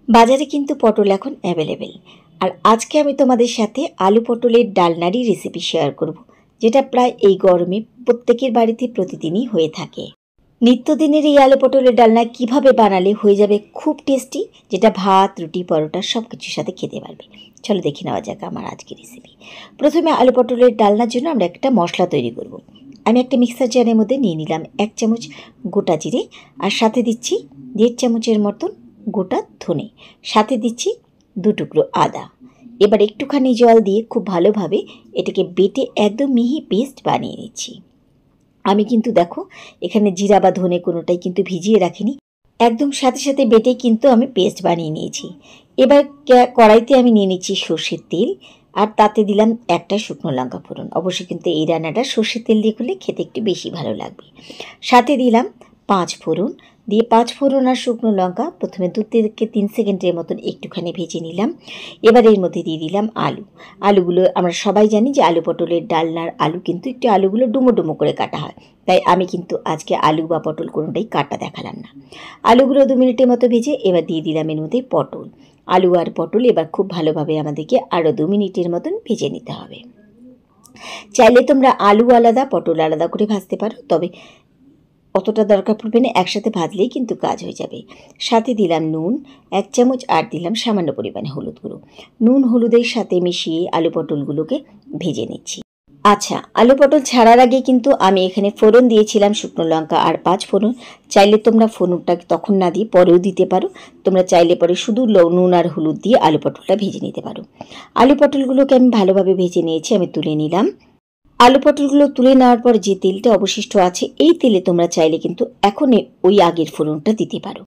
বাজারে কিন্তু পটল এখন অ্যাভেলেবেল। আর আজকে আমি তোমাদের সাথে আলু পটলের ডালনারই রেসিপি শেয়ার করব, যেটা প্রায় এই গরমে প্রত্যেকের বাড়িতে প্রতিদিনই হয়ে থাকে। নিত্যদিনের এই আলু পটলের ডালনা কিভাবে বানালে হয়ে যাবে খুব টেস্টি, যেটা ভাত, রুটি, পরোটা সব কিছুর সাথে খেতে পারবে। চলো দেখে নেওয়া যাক আমার আজকের রেসিপি। প্রথমে আলু পটলের ডালনার জন্য আমরা একটা মশলা তৈরি করব। আমি একটা মিক্সার জারের মধ্যে নিয়ে নিলাম 1 চামচ গোটা জিরে, আর সাথে দিচ্ছি 1.5 চামচের মতন গোটা ধনে, সাথে দিচ্ছি 2 টুকরো আদা। এবার একটুখানি জল দিয়ে খুব ভালোভাবে এটাকে বেটে একদম মিহি পেস্ট বানিয়ে নিচ্ছি। আমি কিন্তু দেখো এখানে জিরা বা ধনে কোনোটাই কিন্তু ভিজিয়ে রাখিনি, একদম সাথে সাথে বেটে কিন্তু আমি পেস্ট বানিয়ে নিয়েছি। এবার কড়াইতে আমি নিয়ে নিচ্ছি সর্ষের তেল, আর তাতে দিলাম একটা শুকনো লঙ্কা ফোড়ন। অবশ্যই কিন্তু এই রান্নাটা সর্ষের তেল দিয়ে করলে খেতে একটু বেশি ভালো লাগবে। সাথে দিলাম 5 ফোড়ন, দিয়ে 5 ফোড়ন আর শুকনো লঙ্কা প্রথমে 2 থেকে 3 সেকেন্ডের মতন একটুখানি ভেজে নিলাম। এবার এর মধ্যে দিয়ে দিলাম আলুগুলো। আমরা সবাই জানি যে আলু পটলের ডালনার আলু কিন্তু একটু আলুগুলো ডুমো ডুমো করে কাটা হয়, তাই আমি কিন্তু আজকে আলু বা পটল কোনোটাই কাটা দেখালাম না। আলুগুলো 2 মিনিটের মতো ভেজে এবার দিয়ে দিলাম এর মধ্যে পটল। আলু আর পটল এবার খুব ভালোভাবে আমাদেরকে আরও 2 মিনিটের মতন ভেজে নিতে হবে। চাইলে তোমরা আলু আলাদা পটল আলাদা করে ভাজতে পারো, তবে অতটা দরকার পড়বে না, একসাথে ভাজলেই কিন্তু কাজ হয়ে যাবে। সাথে দিলাম নুন 1 চামচ, আর দিলাম সামান্য পরিমাণে হলুদ গুঁড়ো। নুন হলুদের সাথে মিশিয়ে আলু পটলগুলোকে ভেজে নিচ্ছি। আচ্ছা, আলু পটল ছাড়ার আগে কিন্তু আমি এখানে ফোড়ন দিয়েছিলাম শুকনো লঙ্কা আর 5 ফোড়ন। চাইলে তোমরা ফোড়নটাকে তখন না দিয়ে পরেও দিতে পারো। তোমরা চাইলে পরে শুধু নুন আর হলুদ দিয়ে আলু পটলটা ভেজে নিতে পারো। আলু পটলগুলোকে আমি ভালোভাবে ভেজে নিয়েছি, আমি তুলে নিলাম। আলু পটলগুলো তুলে নেওয়ার পর যে তেলটা অবশিষ্ট আছে, এই তেলে তোমরা চাইলে কিন্তু এখন ওই আগের ফোড়নটা দিতে পারো।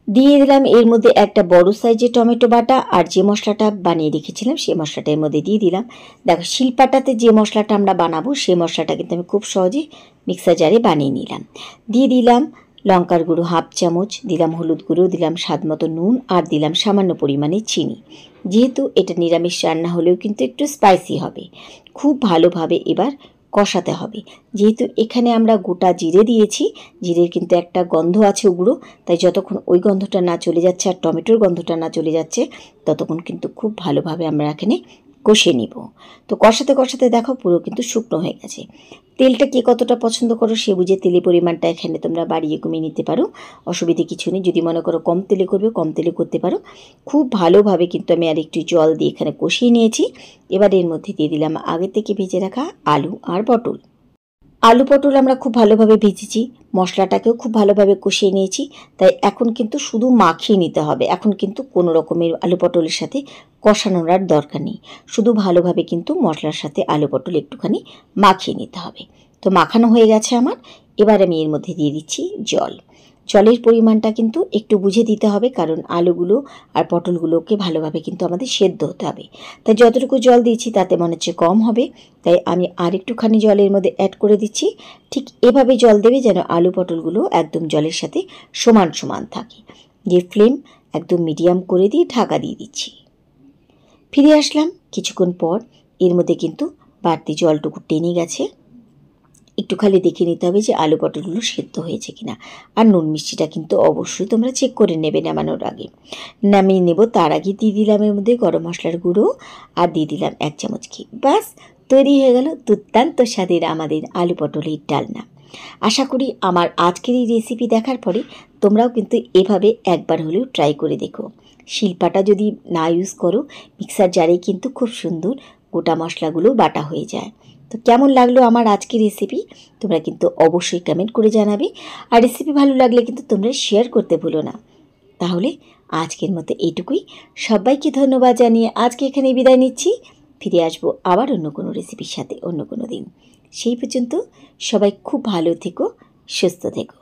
দিয়ে দিলাম এর মধ্যে একটা বড় সাইজের টমেটো বাটা, আর যে মশলাটা বানিয়ে রেখেছিলাম সেই মশলাটা এর মধ্যে দিয়ে দিলাম। দেখো শিলপাটাতে যে মশলাটা আমরা বানাবো সেই মশলাটা কিন্তু আমি খুব সহজে মিক্সার জারে বানিয়ে নিলাম। দিয়ে দিলাম লঙ্কার গুঁড়ো 1/2 চামচ, দিলাম হলুদ গুঁড়ো, দিলাম স্বাদ মতো নুন, আর দিলাম সামান্য পরিমাণে চিনি। যেহেতু এটা নিরামিষ রান্না হলেও কিন্তু একটু স্পাইসি হবে। খুব ভালোভাবে এবার কষাতে হবে। যেহেতু এখানে আমরা গোটা জিরে দিয়েছি, জিরের কিন্তু একটা গন্ধ আছে উগ্র, তাই যতক্ষণ ওই গন্ধটা না চলে যাচ্ছে আর টমেটোর গন্ধটা না চলে যাচ্ছে, ততক্ষণ কিন্তু খুব ভালোভাবে আমরা এখানে কষিয়ে নিব। তো কষাতে কষাতে দেখো পুরো কিন্তু শুকনো হয়ে গেছে। তেলটা কে কতটা পছন্দ করো সে বুঝে তেলের পরিমাণটা এখানে তোমরা বাড়িয়ে কমিয়ে নিতে পারো, অসুবিধে কিছু নেই। যদি মনে করো কম তেলে করবে কম তেলে করতে পারো। খুব ভালোভাবে কিন্তু আমি আর একটু জল দিয়ে এখানে কষিয়ে নিয়েছি। এবার এর মধ্যে দিয়ে দিলাম আগে থেকে ভেজে রাখা আলু আর পটল। আলু পটল আমরা খুব ভালোভাবে ভেজেছি, মশলাটাকেও খুব ভালোভাবে কষিয়ে নিয়েছি, তাই এখন কিন্তু শুধু মাখিয়ে নিতে হবে। এখন কিন্তু কোনো রকমের আলু পটলের সাথে কষানোর আর দরকার নেই, শুধু ভালোভাবে কিন্তু মশলার সাথে আলু পটল একটুখানি মাখিয়ে নিতে হবে। তো মাখানো হয়ে গেছে আমার। এবার আমি এর মধ্যে দিয়ে দিচ্ছি জল। জলের পরিমাণটা কিন্তু একটু বুঝে দিতে হবে, কারণ আলুগুলো আর পটলগুলোকে ভালোভাবে কিন্তু আমাদের সেদ্ধ হতে হবে। তাই যতটুকু জল দিয়েছি তাতে মনে হচ্ছে কম হবে, তাই আমি আর একটুখানি জলের মধ্যে অ্যাড করে দিচ্ছি। ঠিক এভাবে জল দেবে যেন আলু পটলগুলো একদম জলের সাথে সমান সমান থাকে। যে ফ্লেম একদম মিডিয়াম করে দিয়ে ঢাকা দিয়ে দিচ্ছি। ফিরে আসলাম কিছুক্ষণ পর। এর মধ্যে কিন্তু বাড়তি জলটুকু টেনে গেছে। একটু খালি দেখে নিতে হবে যে আলু পটলগুলো সেদ্ধ হয়েছে কিনা। আর নুন মিষ্টিটা কিন্তু অবশ্যই তোমরা চেক করে নেবে নামানোর আগে। নামিয়ে নেব তার আগে দিয়ে দিলাম এর মধ্যে গরম মশলার গুঁড়ো, আর দিয়ে দিলাম 1 চামচ ঘি। ব্যাস তৈরি হয়ে গেল দুর্দান্ত স্বাদের আমাদের আলু পটলের ডালনা। আশা করি আমার আজকের এই রেসিপি দেখার পরে তোমরাও কিন্তু এভাবে একবার হলেও ট্রাই করে দেখো। শিলপাটা যদি না ইউজ করো, মিক্সার জারে কিন্তু খুব সুন্দর গোটা মশলাগুলো বাটা হয়ে যায়। তো কেমন লাগলো আমার আজকের রেসিপি তোমরা কিন্তু অবশ্যই কমেন্ট করে জানাবে, আর রেসিপি ভালো লাগলে কিন্তু তোমরা শেয়ার করতে ভুলো না। তাহলে আজকের মতো এইটুকুই। সবাইকে ধন্যবাদ জানিয়ে আজকে এখানে বিদায় নিচ্ছি। ফিরে আসবো আবার অন্য কোনো রেসিপির সাথে অন্য কোনো দিন। সেই পর্যন্ত সবাই খুব ভালো থেকো, সুস্থ থেকো।